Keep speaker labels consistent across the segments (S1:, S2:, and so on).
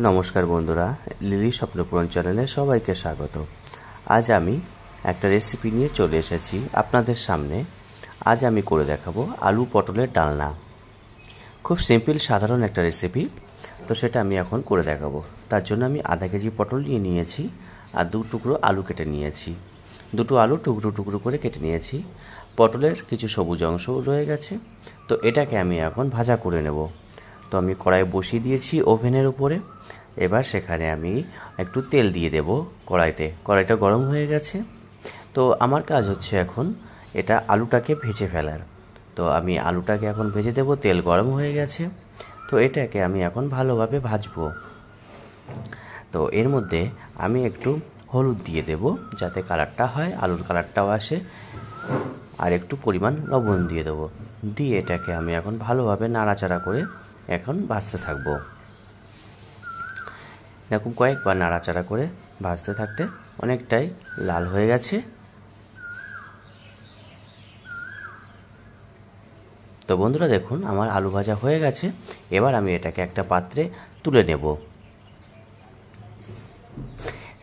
S1: নমস্কার বন্ধুরা, লিলি স্বপ্নপূরণ চ্যানেলে সবাইকে স্বাগত। আজ আমি একটা রেসিপি নিয়ে চলে এসেছি আপনাদের সামনে। আজ আমি করে দেখাবো আলু পটলের ডালনা। খুব সিম্পল সাধারণ একটা রেসিপি, তো সেটা আমি এখন করে দেখাবো। তার জন্য আমি আধা কেজি পটল নিয়ে নিয়েছি আর 2 টুকরো আলু কেটে নিয়েছি। দুটো আলু টুকরো টুকরো করে কেটে নিয়েছি। পটলের কিছু সবুজ অংশ রয়ে গেছে, তো এটাকে আমি এখন ভাজা করে নেব। তো আমি কড়াই বসিয়ে দিয়েছি ওভেনের উপরে। এবার সেখানে আমি একটু তেল দিয়ে দেব কড়াইতে। কড়াইটা গরম হয়ে গেছে, তো আমার কাজ হচ্ছে এখন এটা আলুটাকে ভেজে ফেলার। তো আমি আলুটাকে এখন ভেজে দেব। তেল গরম হয়ে গেছে, তো এটাকে আমি এখন ভালোভাবে ভাজবো। তো এর মধ্যে আমি একটু হলুদ দিয়ে দেব যাতে কালারটা হয়, আলুর কালারটাও আসে। আর একটু পরিমাণ লবণ দিয়ে দেবো। দিয়ে এটাকে আমি এখন ভালোভাবে নাড়াচাড়া করে এখন ভাজতে থাকবো। এরকম কয়েকবার নাড়াচাড়া করে ভাজতে থাকতে অনেকটাই লাল হয়ে গেছে। তো বন্ধুরা দেখুন, আমার আলু ভাজা হয়ে গেছে। এবার আমি এটাকে একটা পাত্রে তুলে নেব।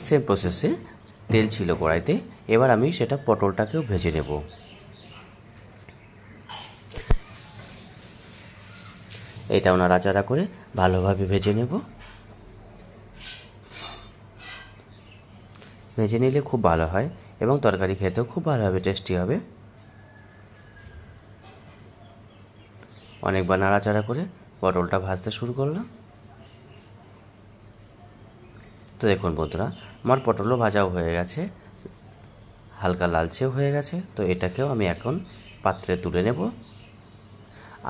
S1: সেম প্রসেসে তেল ছিল কড়াইতে। এবার আমি সেটা পটলটাকেও ভেজে নেব। এটাও নাড়াচাড়া করে ভালোভাবে ভেজে নেব। ভেজে নিলে খুব ভালো হয় এবং তরকারি খেতেও খুব ভালোভাবে টেস্টি হবে। অনেকবার নাড়াচাড়া করে পটলটা ভাজতে শুরু করলাম। তো দেখুন বন্ধুরা, আমার পটলও ভাজাও হয়ে গেছে, হালকা লালচেও হয়ে গেছে। তো এটাকেও আমি এখন পাত্রে তুলে নেব।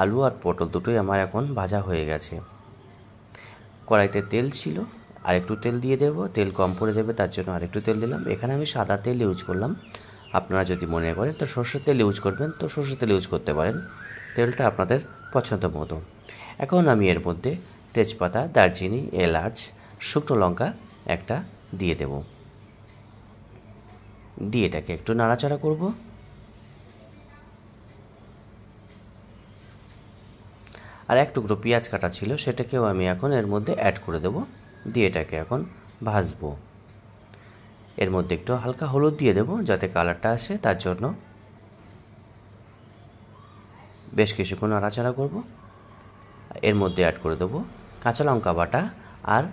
S1: আলু আর পটল দুটোই আমার এখন ভাজা হয়ে গেছে। কড়াইতে তেল ছিল, আর একটু তেল দিয়ে দেব। তেল কম পড়ে যাবে তার জন্য আরেকটু তেল দিলাম। এখানে আমি সাদা তেল ইউজ করলাম। আপনারা যদি মনে করেন তো সর্ষের তেল ইউজ করবেন, তো সর্ষের তেল ইউজ করতে পারেন। তেলটা আপনাদের পছন্দ মতো। এখন আমি এর মধ্যে তেজপাতা, দারচিনি, এলাচ, শুকনো লঙ্কা একটা দিয়ে দেব। দিয়ে এটাকে একটু নাড়াচাড়া করব। আর এক টুকরো পেঁয়াজ কাটা ছিল, সেটাকেও আমি এখন এর মধ্যে অ্যাড করে দেব। দিয়ে এটাকে এখন ভাজবো। এর মধ্যে একটু হালকা হলুদ দিয়ে দেব যাতে কালারটা আসে, তার জন্য বেশ কিছুক্ষণ নাড়াচাড়া করব। এর মধ্যে অ্যাড করে দেব কাঁচা লঙ্কা বাটা আর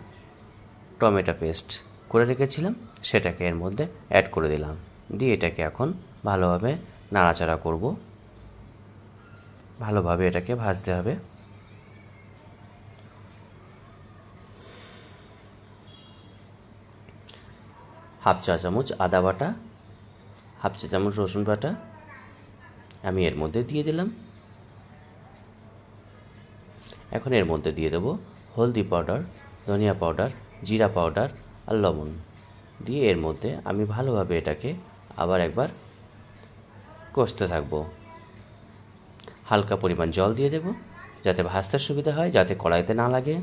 S1: টমেটো পেস্ট করে রেখেছিলাম, সেটাকে এর মধ্যে অ্যাড করে দিলাম। দিয়ে এটাকে এখন ভালোভাবে নাড়াচাড়া করব। ভালোভাবে এটাকে ভাজতে হবে। হাফ চা চামচ আদা বাটা, হাফ চা চামচ রসুন বাটা আমি এর মধ্যে দিয়ে দিলাম। এখন এর মধ্যে দিয়ে দেব হলদি পাউডার, ধনিয়া পাউডার, জিরা পাউডার আর লবণ। দিয়ে এর মধ্যে আমি ভালোভাবে এটাকে আবার একবার কষতে থাকব। হালকা পরিমাণ জল দিয়ে দেব যাতে ভাজতে সুবিধা হয়, যাতে কড়াইতে না লাগে।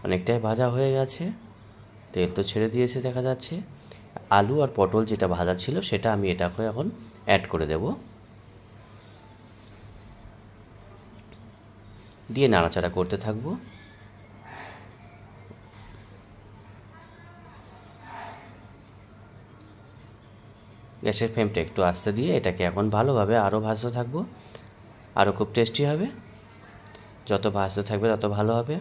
S1: অনেকটাই ভাজা হয়ে গেছে, তেল তো ছেড়ে দিয়েছে দেখা যাচ্ছে। আলু আর পটল যেটা ভাজা ছিল সেটা আমি এটাকে এখন অ্যাড করে দেব। দিয়ে নাড়াচাড়া করতে থাকব। গ্যাসের ফ্লেমটা একটু আস্তে দিয়ে এটাকে এখন ভালোভাবে আরও ভাজতে থাকব। আরও খুব টেস্টি হবে। যত ভাজতে থাকবে তত ভালো হবে।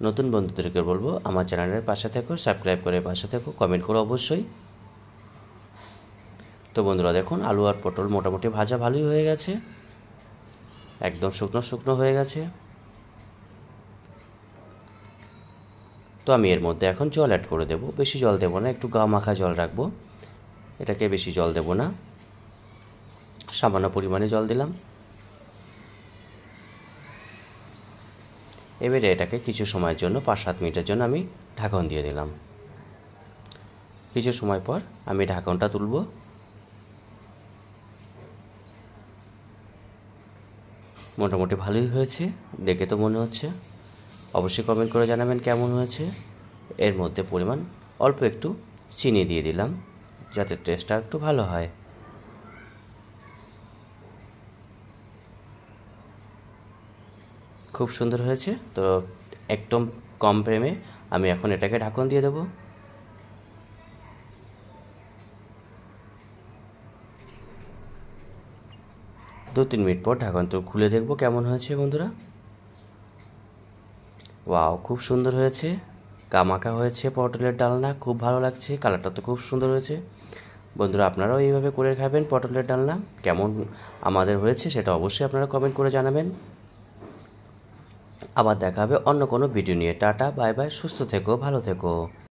S1: নতুন বন্ধুদেরকে বলবো আমার চ্যানেলের পাশে থেকো, সাবস্ক্রাইব করে পাশে থেকো, কমেন্ট করো অবশ্যই। তো বন্ধুরা দেখুন, আলু আর পটল মোটামুটি ভাজা ভালোই হয়ে গেছে, একদম শুকনো শুকনো হয়ে গেছে। তো আমি এর মধ্যে এখন জল অ্যাড করে দেব। বেশি জল দেব না, একটু গা মাখা জল রাখবো। এটাকে বেশি জল দেব না, সামান্য পরিমাণে জল দিলাম। এবারে এটাকে কিছু সময়ের জন্য 5-7 মিনিটের জন্য আমি ঢাকন দিয়ে দিলাম। কিছু সময় পর আমি ঢাকনটা তুলব। মোটামুটি ভালোই হয়েছে দেখে তো মনে হচ্ছে। অবশ্যই কমেন্ট করে জানাবেন কেমন হয়েছে। এর মধ্যে পরিমাণ অল্প একটু চিনি দিয়ে দিলাম যাতে টেস্টটা একটু ভালো হয়। খুব সুন্দর হয়েছে। তো একদম কম ফ্লেমে আমি এখন এটাকে ঢাকন দিয়ে দেবো। দু তিন মিনিট পর ঢাকন তো খুলে দেখবো কেমন হয়েছে বন্ধুরা। ওয়াও, খুব সুন্দর হয়েছে, কামাকা হয়েছে পটলের ডালনা, খুব ভালো লাগছে, কালারটা তো খুব সুন্দর হয়েছে। বন্ধুরা, আপনারাও এইভাবে করে খাবেন পটলের ডালনা। কেমন আমাদের হয়েছে সেটা অবশ্যই আপনারা কমেন্ট করে জানাবেন। আবার দেখা হবে অন্য কোনো ভিডিও নিয়ে। টাটা, বাই বাই, সুস্থ থেকো, ভালো থেকো।